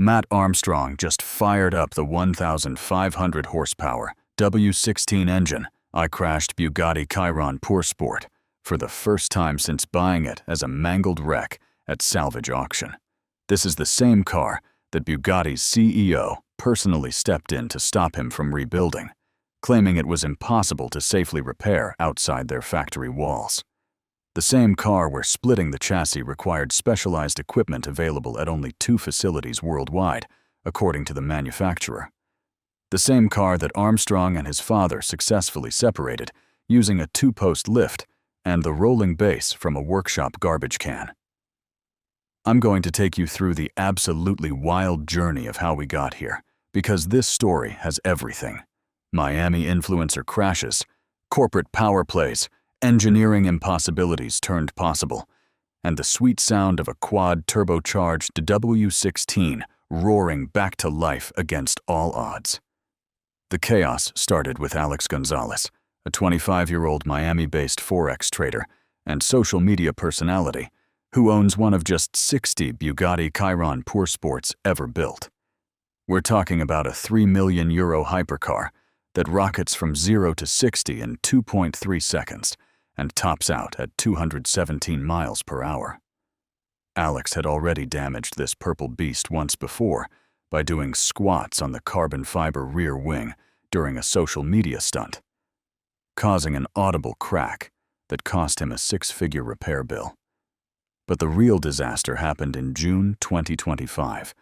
Matt Armstrong just fired up the 1,500 horsepower W16 engine I crashed Bugatti Chiron Poursport for the first time since buying it as a mangled wreck at salvage auction. This is the same car that Bugatti's CEO personally stepped in to stop him from rebuilding, claiming it was impossible to safely repair outside their factory walls. The same car where splitting the chassis required specialized equipment available at only 2 facilities worldwide, according to the manufacturer. The same car that Armstrong and his father successfully separated using a 2-post lift and the rolling base from a workshop garbage can. I'm going to take you through the absolutely wild journey of how we got here, because this story has everything. Miami influencer crashes, corporate power plays, engineering impossibilities turned possible, and the sweet sound of a quad turbocharged W16 roaring back to life against all odds. The chaos started with Alex Gonzalez, a 25-year-old Miami-based Forex trader and social media personality who owns one of just 60 Bugatti Chiron Poursports ever built. We're talking about a €3 million hypercar that rockets from 0 to 60 in 2.3 seconds and tops out at 217 miles per hour. Alex had already damaged this purple beast once before by doing squats on the carbon fiber rear wing during a social media stunt, causing an audible crack that cost him a 6-figure repair bill. But the real disaster happened in June 2025,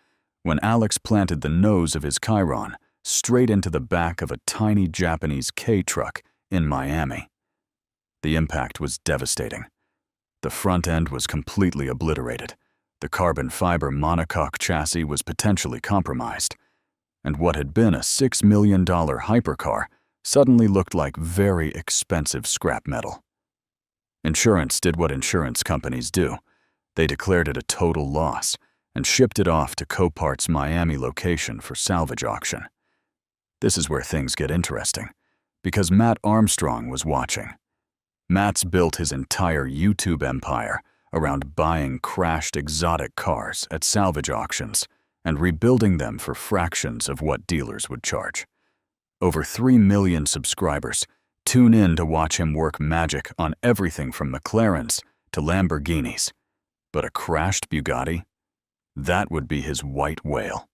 when Alex planted the nose of his Chiron straight into the back of a tiny Japanese K truck in Miami. The impact was devastating. The front end was completely obliterated, the carbon fiber monocoque chassis was potentially compromised, and what had been a $6 million hypercar suddenly looked like very expensive scrap metal. Insurance did what insurance companies do. They declared it a total loss and shipped it off to Copart's Miami location for salvage auction. This is where things get interesting, because Matt Armstrong was watching. Matt's built his entire YouTube empire around buying crashed exotic cars at salvage auctions and rebuilding them for fractions of what dealers would charge. Over 3 million subscribers tune in to watch him work magic on everything from McLarens to Lamborghinis. But a crashed Bugatti? That would be his white whale.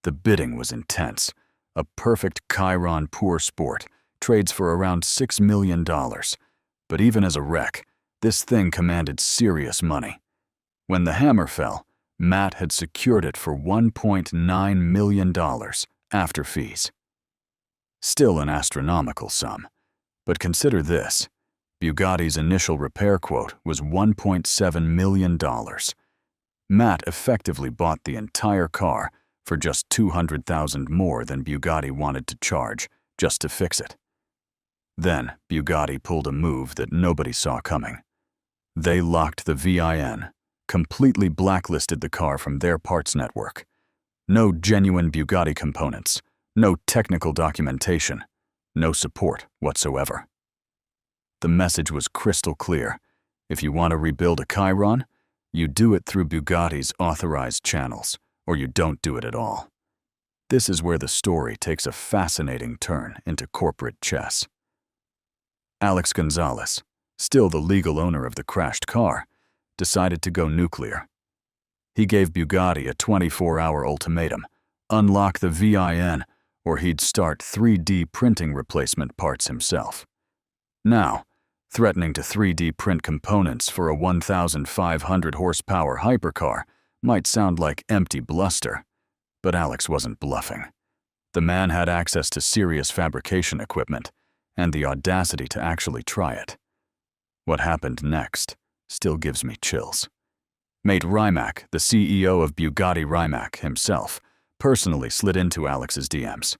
The bidding was intense. A perfect Chiron Poursport trades for around $6 million. But even as a wreck, this thing commanded serious money. When the hammer fell, Matt had secured it for $1.9 million after fees. Still an astronomical sum. But consider this. Bugatti's initial repair quote was $1.7 million. Matt effectively bought the entire car for just $200,000 more than Bugatti wanted to charge just to fix it. Then Bugatti pulled a move that nobody saw coming. They locked the VIN, completely blacklisted the car from their parts network. No genuine Bugatti components, no technical documentation, no support whatsoever. The message was crystal clear. If you want to rebuild a Chiron, you do it through Bugatti's authorized channels, or you don't do it at all. This is where the story takes a fascinating turn into corporate chess. Alex Gonzalez, still the legal owner of the crashed car, decided to go nuclear. He gave Bugatti a 24-hour ultimatum: unlock the VIN, or he'd start 3D printing replacement parts himself. Now, threatening to 3D print components for a 1,500 horsepower hypercar might sound like empty bluster, but Alex wasn't bluffing. The man had access to serious fabrication equipment and the audacity to actually try it. What happened next still gives me chills. Mate Rimac, the CEO of Bugatti Rimac himself, personally slid into Alex's DMs.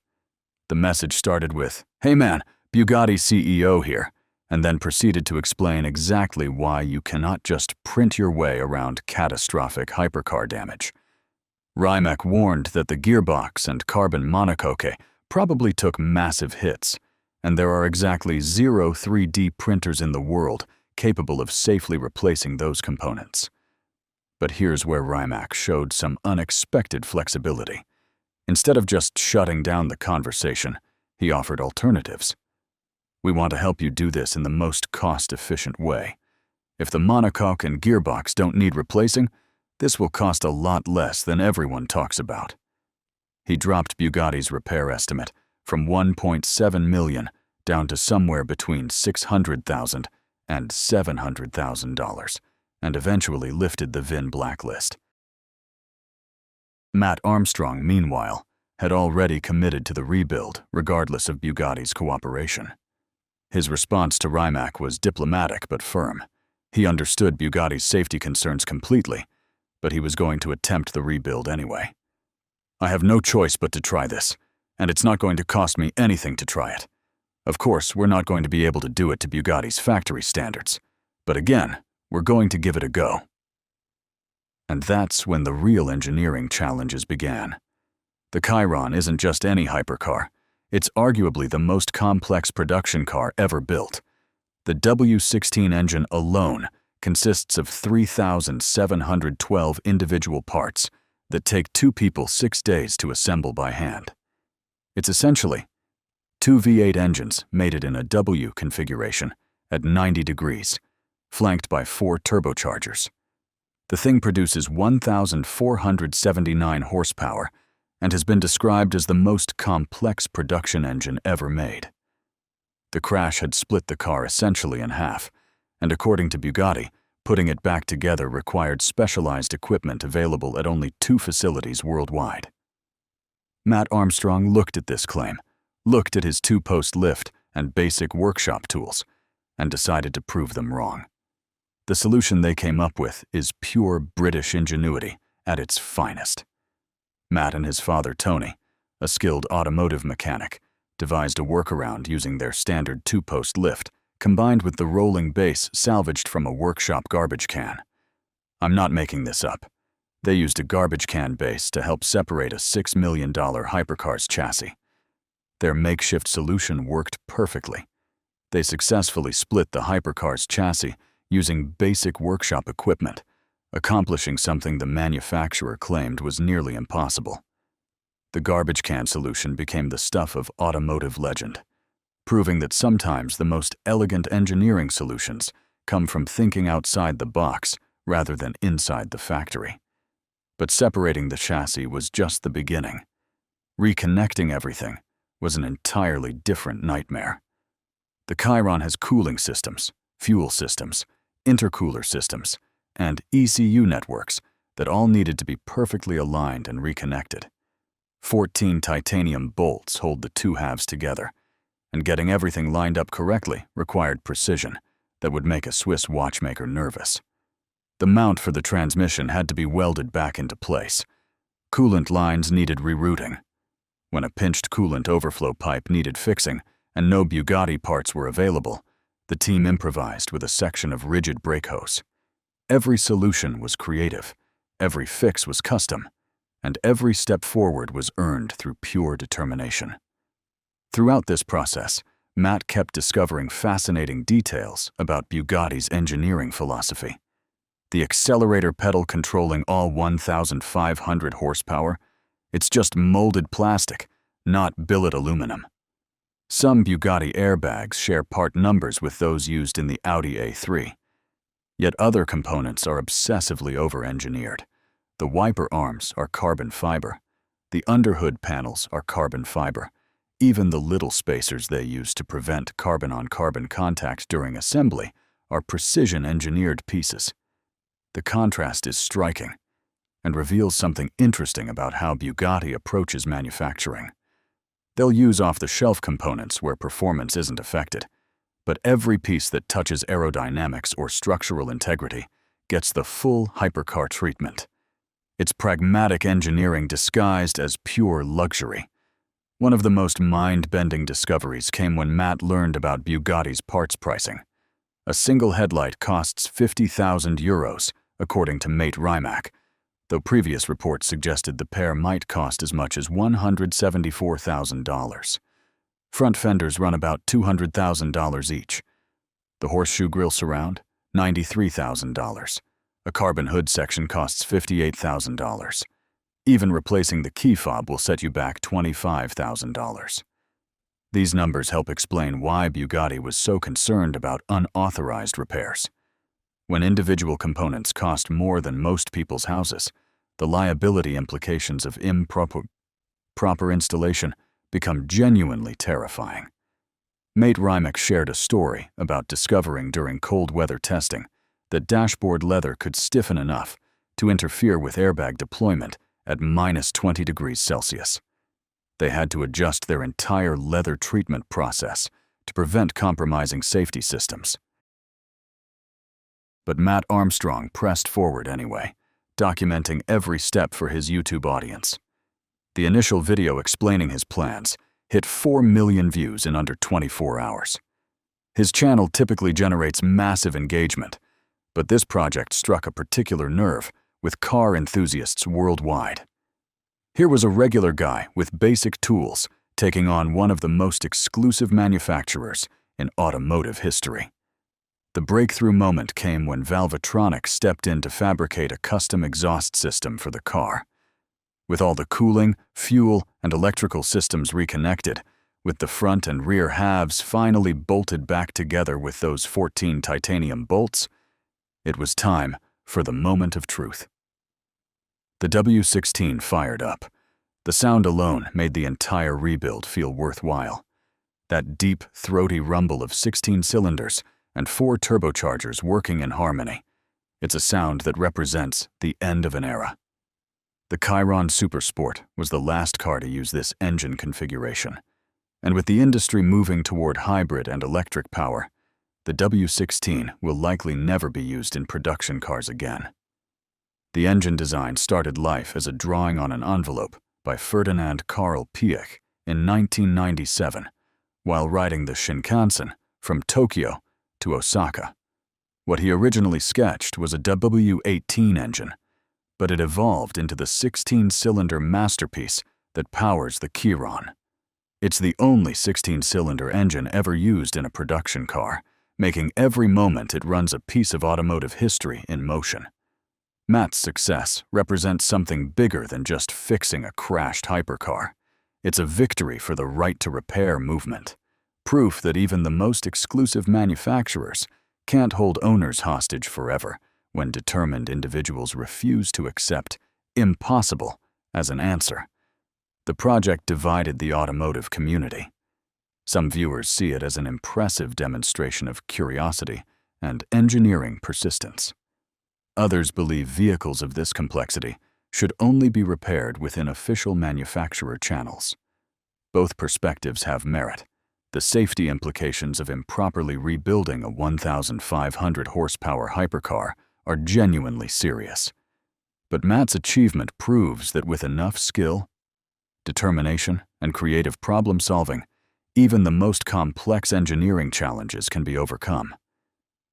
The message started with, "Hey man, Bugatti CEO here," and then proceeded to explain exactly why you cannot just print your way around catastrophic hypercar damage. Rimac warned that the gearbox and carbon monocoque probably took massive hits, and there are exactly 0 3D printers in the world capable of safely replacing those components. But here's where Rimac showed some unexpected flexibility. Instead of just shutting down the conversation, he offered alternatives. "We want to help you do this in the most cost-efficient way. If the monocoque and gearbox don't need replacing, this will cost a lot less than everyone talks about." He dropped Bugatti's repair estimate from $1.7 million down to somewhere between $600,000 and $700,000, and eventually lifted the VIN blacklist. Matt Armstrong, meanwhile, had already committed to the rebuild regardless of Bugatti's cooperation. His response to Rimac was diplomatic but firm. He understood Bugatti's safety concerns completely, but he was going to attempt the rebuild anyway. "I have no choice but to try this, and it's not going to cost me anything to try it. Of course, we're not going to be able to do it to Bugatti's factory standards, but again, we're going to give it a go." And that's when the real engineering challenges began. The Chiron isn't just any hypercar. It's arguably the most complex production car ever built. The W16 engine alone consists of 3,712 individual parts that take 2 people 6 days to assemble by hand. It's essentially 2 V8 engines mated in a W configuration at 90 degrees, flanked by 4 turbochargers. The thing produces 1,479 horsepower and has been described as the most complex production engine ever made. The crash had split the car essentially in half, and according to Bugatti, putting it back together required specialized equipment available at only 2 facilities worldwide. Matt Armstrong looked at this claim, looked at his 2-post lift and basic workshop tools, and decided to prove them wrong. The solution they came up with is pure British ingenuity at its finest. Matt and his father, Tony, a skilled automotive mechanic, devised a workaround using their standard 2-post lift combined with the rolling base salvaged from a workshop garbage can. I'm not making this up. They used a garbage can base to help separate a $6 million hypercar's chassis. Their makeshift solution worked perfectly. They successfully split the hypercar's chassis using basic workshop equipment, accomplishing something the manufacturer claimed was nearly impossible. The garbage can solution became the stuff of automotive legend, proving that sometimes the most elegant engineering solutions come from thinking outside the box rather than inside the factory. But separating the chassis was just the beginning. Reconnecting everything was an entirely different nightmare. The Chiron has cooling systems, fuel systems, intercooler systems, and ECU networks that all needed to be perfectly aligned and reconnected. 14 titanium bolts hold the 2 halves together, and getting everything lined up correctly required precision that would make a Swiss watchmaker nervous. The mount for the transmission had to be welded back into place. Coolant lines needed rerouting. When a pinched coolant overflow pipe needed fixing and no Bugatti parts were available, the team improvised with a section of rigid brake hose. Every solution was creative, every fix was custom, and every step forward was earned through pure determination. Throughout this process, Matt kept discovering fascinating details about Bugatti's engineering philosophy. The accelerator pedal controlling all 1,500 horsepower, it's just molded plastic, not billet aluminum. Some Bugatti airbags share part numbers with those used in the Audi A3. Yet other components are obsessively over-engineered. The wiper arms are carbon fiber. The underhood panels are carbon fiber. Even the little spacers they use to prevent carbon-on-carbon contact during assembly are precision-engineered pieces. The contrast is striking and reveals something interesting about how Bugatti approaches manufacturing. They'll use off-the-shelf components where performance isn't affected, but every piece that touches aerodynamics or structural integrity gets the full hypercar treatment. It's pragmatic engineering disguised as pure luxury. One of the most mind-bending discoveries came when Matt learned about Bugatti's parts pricing. A single headlight costs €50,000, according to mate Rimac, though previous reports suggested the pair might cost as much as $174,000. Front fenders run about $200,000 each. The horseshoe grille surround, $93,000. A carbon hood section costs $58,000. Even replacing the key fob will set you back $25,000. These numbers help explain why Bugatti was so concerned about unauthorized repairs. When individual components cost more than most people's houses, the liability implications of improper installation become genuinely terrifying. Mate Rymek shared a story about discovering during cold weather testing that dashboard leather could stiffen enough to interfere with airbag deployment at -20 degrees Celsius. They had to adjust their entire leather treatment process to prevent compromising safety systems. But Matt Armstrong pressed forward anyway, documenting every step for his YouTube audience. The initial video explaining his plans hit 4 million views in under 24 hours. His channel typically generates massive engagement, but this project struck a particular nerve with car enthusiasts worldwide. Here was a regular guy with basic tools taking on one of the most exclusive manufacturers in automotive history. The breakthrough moment came when Valvetronic stepped in to fabricate a custom exhaust system for the car. With all the cooling, fuel, and electrical systems reconnected, with the front and rear halves finally bolted back together with those 14 titanium bolts, it was time for the moment of truth. The W16 fired up. The sound alone made the entire rebuild feel worthwhile. That deep, throaty rumble of 16 cylinders and 4 turbochargers working in harmony. It's a sound that represents the end of an era. The Chiron Poursport was the last car to use this engine configuration. And with the industry moving toward hybrid and electric power, the W16 will likely never be used in production cars again. The engine design started life as a drawing on an envelope by Ferdinand Karl Piëch in 1997, while riding the Shinkansen from Tokyo to Osaka. What he originally sketched was a W18 engine, but it evolved into the 16-cylinder masterpiece that powers the Chiron. It's the only 16-cylinder engine ever used in a production car, making every moment it runs a piece of automotive history in motion. Matt's success represents something bigger than just fixing a crashed hypercar. It's a victory for the right to repair movement, proof that even the most exclusive manufacturers can't hold owners hostage forever when determined individuals refuse to accept impossible as an answer. The project divided the automotive community. Some viewers see it as an impressive demonstration of curiosity and engineering persistence. Others believe vehicles of this complexity should only be repaired within official manufacturer channels. Both perspectives have merit. The safety implications of improperly rebuilding a 1,500 horsepower hypercar are genuinely serious. But Matt's achievement proves that with enough skill, determination, and creative problem-solving, even the most complex engineering challenges can be overcome.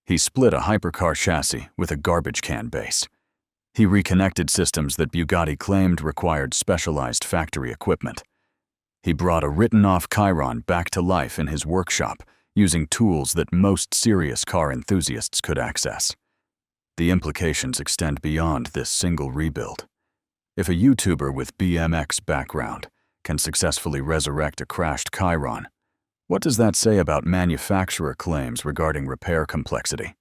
He split a hypercar chassis with a garbage can base. He reconnected systems that Bugatti claimed required specialized factory equipment. He brought a written-off Chiron back to life in his workshop using tools that most serious car enthusiasts could access. The implications extend beyond this single rebuild. If a YouTuber with BMX background can successfully resurrect a crashed Chiron, what does that say about manufacturer claims regarding repair complexity?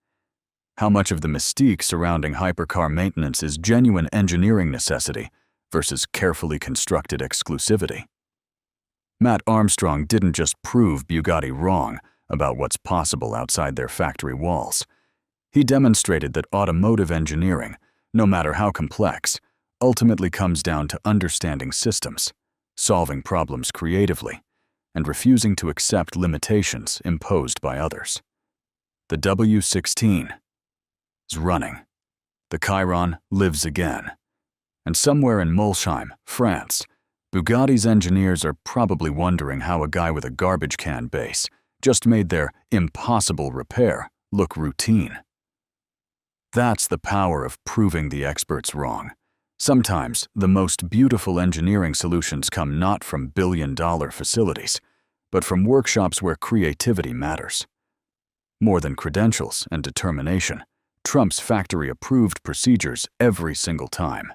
How much of the mystique surrounding hypercar maintenance is genuine engineering necessity versus carefully constructed exclusivity? Matt Armstrong didn't just prove Bugatti wrong about what's possible outside their factory walls. He demonstrated that automotive engineering, no matter how complex, ultimately comes down to understanding systems, solving problems creatively, and refusing to accept limitations imposed by others. The W16 is running. The Chiron lives again. And somewhere in Molsheim, France, Bugatti's engineers are probably wondering how a guy with a garbage can base just made their impossible repair look routine. That's the power of proving the experts wrong. Sometimes the most beautiful engineering solutions come not from billion-dollar facilities, but from workshops where creativity matters. More than credentials and determination, Trump's factory-approved procedures every single time.